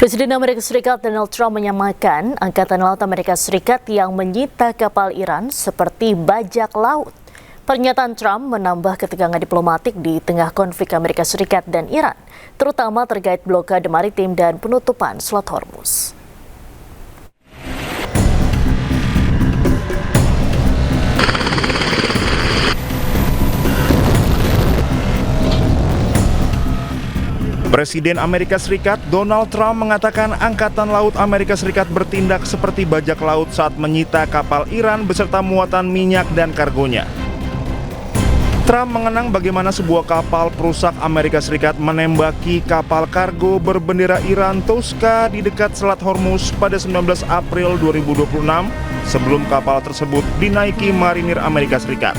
Presiden Amerika Serikat Donald Trump menyamakan Angkatan Laut Amerika Serikat yang menyita kapal Iran seperti bajak laut. Pernyataan Trump menambah ketegangan diplomatik di tengah konflik Amerika Serikat dan Iran, terutama terkait blokade maritim dan penutupan Selat Hormuz. Presiden Amerika Serikat Donald Trump mengatakan Angkatan Laut Amerika Serikat bertindak seperti bajak laut saat menyita kapal Iran beserta muatan minyak dan kargonya. Trump mengenang bagaimana sebuah kapal perusak Amerika Serikat menembaki kapal kargo berbendera Iran Tosca di dekat Selat Hormuz pada 19 April 2026 sebelum kapal tersebut dinaiki marinir Amerika Serikat.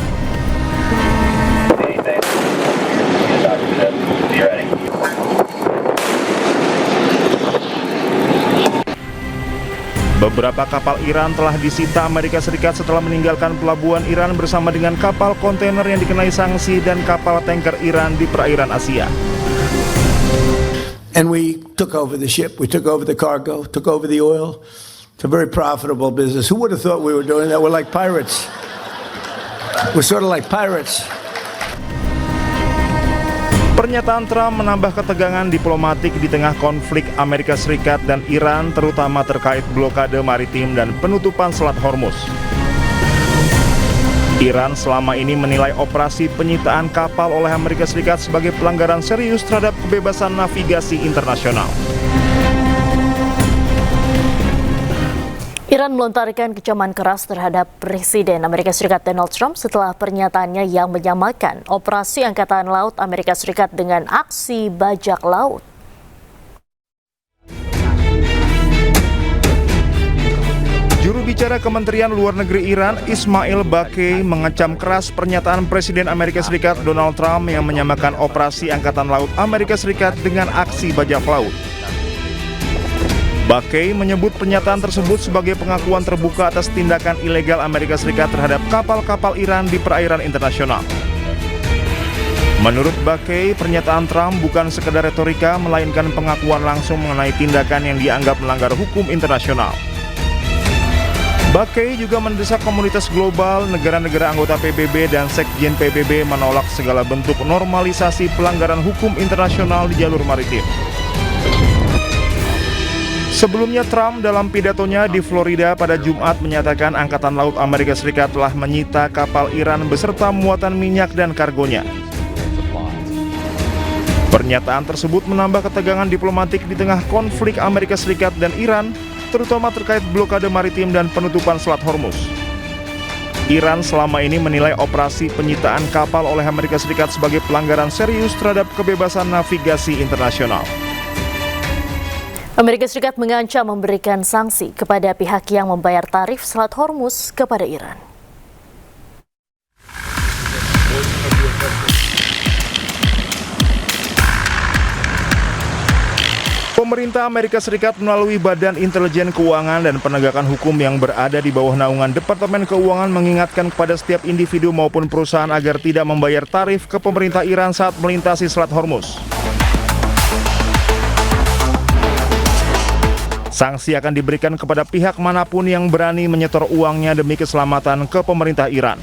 Beberapa kapal Iran telah disita Amerika Serikat setelah meninggalkan pelabuhan Iran bersama dengan kapal kontainer yang dikenai sanksi dan kapal tanker Iran di perairan Asia. And we took over the ship, we took over the cargo, took over the oil. It's a very profitable business. Who would have thought we were doing that? We're like pirates. We're sort of like pirates. Pernyataan Trump menambah ketegangan diplomatik di tengah konflik Amerika Serikat dan Iran, terutama terkait blokade maritim dan penutupan Selat Hormuz. Iran selama ini menilai operasi penyitaan kapal oleh Amerika Serikat sebagai pelanggaran serius terhadap kebebasan navigasi internasional. Iran melontarkan kecaman keras terhadap Presiden Amerika Serikat Donald Trump setelah pernyataannya yang menyamakan operasi Angkatan Laut Amerika Serikat dengan aksi bajak laut. Juru bicara Kementerian Luar Negeri Iran, Ismail Baqi, mengecam keras pernyataan Presiden Amerika Serikat Donald Trump yang menyamakan operasi Angkatan Laut Amerika Serikat dengan aksi bajak laut. Baqi menyebut pernyataan tersebut sebagai pengakuan terbuka atas tindakan ilegal Amerika Serikat terhadap kapal-kapal Iran di perairan internasional. Menurut Baqi, pernyataan Trump bukan sekedar retorika, melainkan pengakuan langsung mengenai tindakan yang dianggap melanggar hukum internasional. Baqi juga mendesak komunitas global, negara-negara anggota PBB dan Sekjen PBB menolak segala bentuk normalisasi pelanggaran hukum internasional di jalur maritim. Sebelumnya Trump dalam pidatonya di Florida pada Jumat menyatakan Angkatan Laut Amerika Serikat telah menyita kapal Iran beserta muatan minyak dan kargonya. Pernyataan tersebut menambah ketegangan diplomatik di tengah konflik Amerika Serikat dan Iran, terutama terkait blokade maritim dan penutupan Selat Hormuz. Iran selama ini menilai operasi penyitaan kapal oleh Amerika Serikat sebagai pelanggaran serius terhadap kebebasan navigasi internasional. Amerika Serikat mengancam memberikan sanksi kepada pihak yang membayar tarif Selat Hormuz kepada Iran. Pemerintah Amerika Serikat melalui Badan Intelijen Keuangan dan Penegakan Hukum yang berada di bawah naungan Departemen Keuangan mengingatkan kepada setiap individu maupun perusahaan agar tidak membayar tarif ke pemerintah Iran saat melintasi Selat Hormuz. Sanksi akan diberikan kepada pihak manapun yang berani menyetor uangnya demi keselamatan ke pemerintah Iran.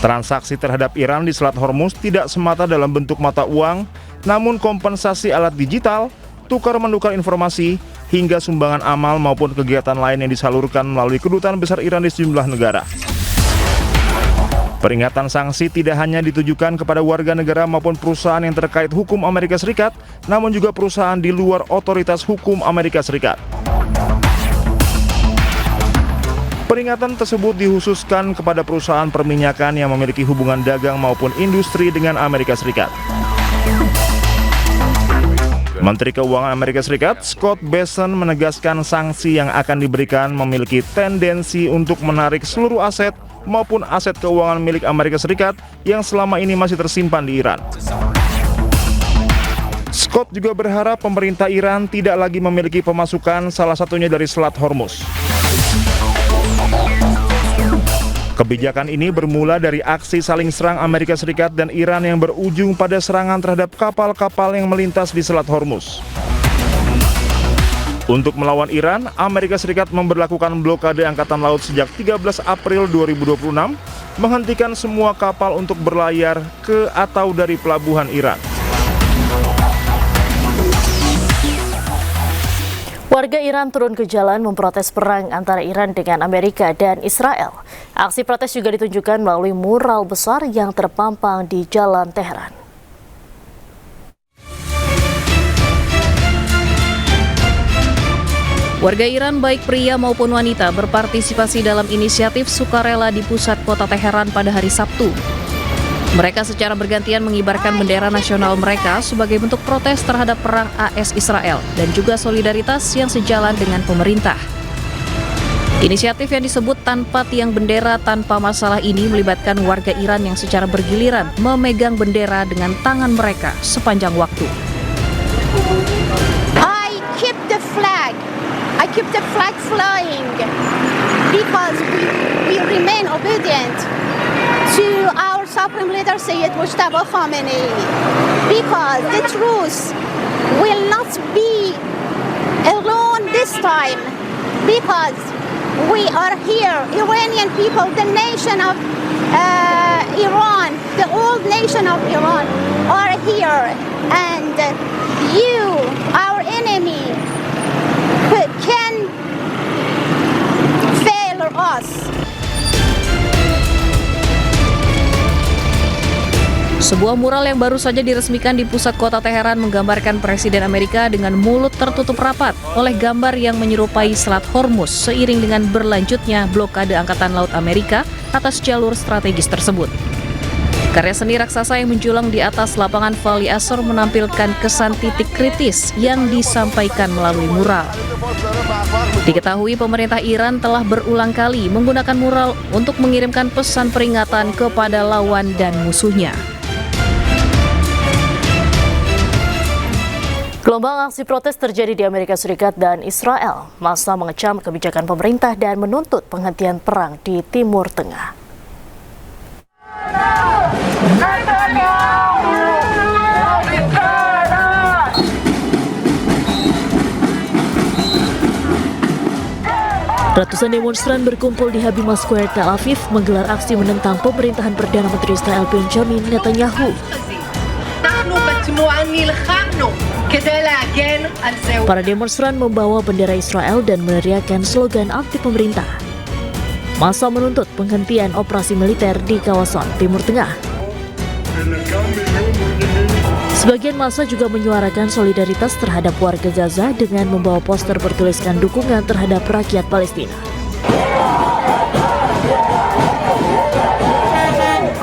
Transaksi terhadap Iran di Selat Hormuz tidak semata dalam bentuk mata uang, namun kompensasi alat digital, tukar-menukar informasi, hingga sumbangan amal maupun kegiatan lain yang disalurkan melalui kedutaan besar Iran di sejumlah negara. Peringatan sanksi tidak hanya ditujukan kepada warga negara maupun perusahaan yang terkait hukum Amerika Serikat, namun juga perusahaan di luar otoritas hukum Amerika Serikat. Peringatan tersebut dikhususkan kepada perusahaan perminyakan yang memiliki hubungan dagang maupun industri dengan Amerika Serikat. Menteri Keuangan Amerika Serikat, Scott Bessent, menegaskan sanksi yang akan diberikan memiliki tendensi untuk menarik seluruh aset maupun aset keuangan milik Amerika Serikat yang selama ini masih tersimpan di Iran. Scott juga berharap pemerintah Iran tidak lagi memiliki pemasukan, salah satunya dari Selat Hormuz. Kebijakan ini bermula dari aksi saling serang Amerika Serikat dan Iran yang berujung pada serangan terhadap kapal-kapal yang melintas di Selat Hormuz. Untuk melawan Iran, Amerika Serikat memberlakukan blokade angkatan laut sejak 13 April 2026, menghentikan semua kapal untuk berlayar ke atau dari pelabuhan Iran. Warga Iran turun ke jalan memprotes perang antara Iran dengan Amerika dan Israel. Aksi protes juga ditunjukkan melalui mural besar yang terpampang di Jalan Teheran. Warga Iran baik pria maupun wanita berpartisipasi dalam inisiatif sukarela di pusat kota Teheran pada hari Sabtu. Mereka secara bergantian mengibarkan bendera nasional mereka sebagai bentuk protes terhadap perang AS Israel dan juga solidaritas yang sejalan dengan pemerintah. Inisiatif yang disebut tanpa tiang bendera tanpa masalah ini melibatkan warga Iran yang secara bergiliran memegang bendera dengan tangan mereka sepanjang waktu. I keep the flag flying because we remain obedient to our supreme leader Sayyid Mujtaba Khamenei, because the truth will not be alone this time, because we are here, Iranian people, the nation of Iran, the old nation of Iran are here, and you, our enemy, can fail us. Sebuah mural yang baru saja diresmikan di pusat kota Teheran menggambarkan Presiden Amerika dengan mulut tertutup rapat oleh gambar yang menyerupai Selat Hormuz seiring dengan berlanjutnya blokade Angkatan Laut Amerika atas jalur strategis tersebut. Karya seni raksasa yang menjulang di atas lapangan Vali Asr menampilkan kesan titik kritis yang disampaikan melalui mural. Diketahui pemerintah Iran telah berulang kali menggunakan mural untuk mengirimkan pesan peringatan kepada lawan dan musuhnya. Gelombang aksi protes terjadi di Amerika Serikat dan Israel. Massa mengecam kebijakan pemerintah dan menuntut penghentian perang di Timur Tengah. Ratusan demonstran berkumpul di Habima Square, Tel Aviv menggelar aksi menentang pemerintahan Perdana Menteri Israel Benjamin Netanyahu. Para demonstran membawa bendera Israel dan meneriakkan slogan anti pemerintah. Massa menuntut penghentian operasi militer di kawasan Timur Tengah. Sebagian massa juga menyuarakan solidaritas terhadap warga Gaza dengan membawa poster bertuliskan dukungan terhadap rakyat Palestina.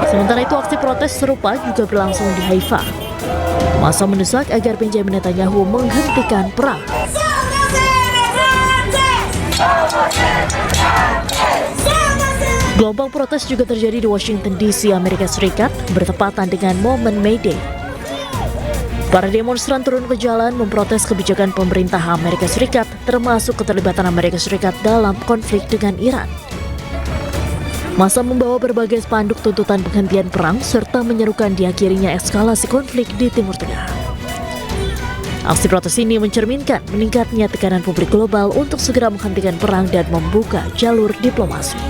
Sementara itu, aksi protes serupa juga berlangsung di Haifa. Massa mendesak agar Benjamin Netanyahu menghentikan perang. Gelombang protes juga terjadi di Washington DC, Amerika Serikat, bertepatan dengan momen May Day. Para demonstran turun ke jalan memprotes kebijakan pemerintah Amerika Serikat, termasuk keterlibatan Amerika Serikat dalam konflik dengan Iran. Massa membawa berbagai spanduk tuntutan penghentian perang serta menyerukan diakhirinya eskalasi konflik di Timur Tengah. Aksi protes ini mencerminkan meningkatnya tekanan publik global untuk segera menghentikan perang dan membuka jalur diplomasi.